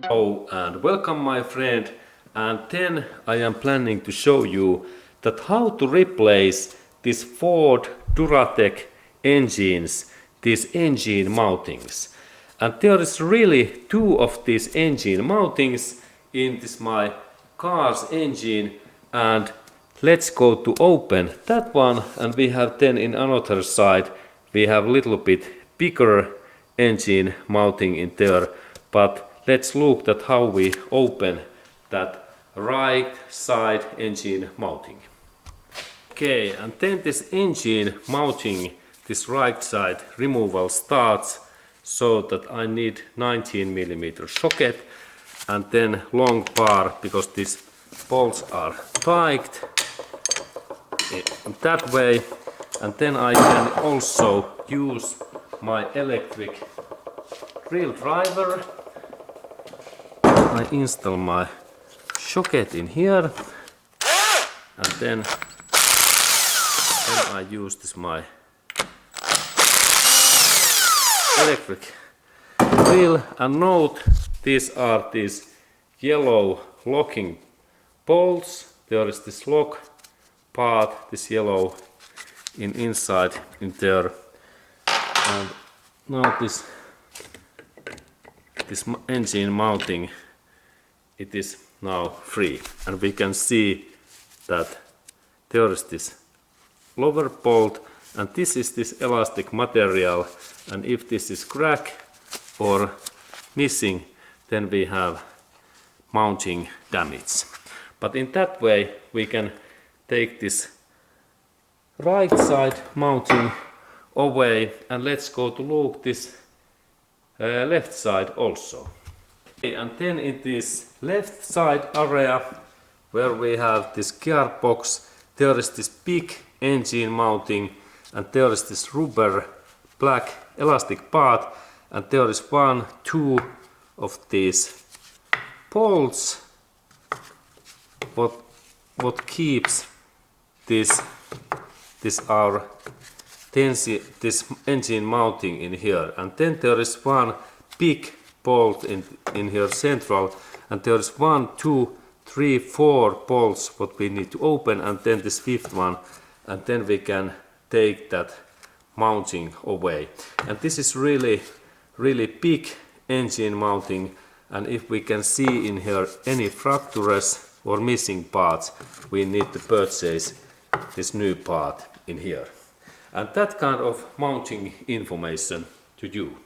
Hello and welcome my friend, and then I am planning to show you that how to replace these Ford Duratec engines, these engine mountings. And there is really two of these engine mountings in this my car's engine, and let's go to open that one, and we have then in another side we have a little bit bigger engine mounting in there, but let's look at how we open that right side engine mounting. Okay, and then this engine mounting, this right side removal starts, so that I need 19mm socket and then long bar, because these bolts are tight in that way. And then I can also use my electric drill driver. I install my socket in here, and then I use this my electric drill. And note, these are these yellow locking bolts. There is this lock part, this yellow inside in there. And now this engine mounting, it is now free, and we can see that there is this lower bolt, and this is this elastic material, and if this is crack or missing, then we have mounting damage. But in that way we can take this right side mounting away, and let's go to look this left side also. And then in this left side area where we have this gearbox, there is this big engine mounting, and there is this rubber black elastic part, and there is 1, 2 of these bolts what keeps this engine mounting in here. And then there is one big bolt in here central, and there is 1, 2, 3, 4 bolts what we need to open, and then this fifth one, and then we can take that mounting away. And this is really big engine mounting, and if we can see in here any fractures or missing parts, we need to purchase this new part in here. And that kind of mounting information to you.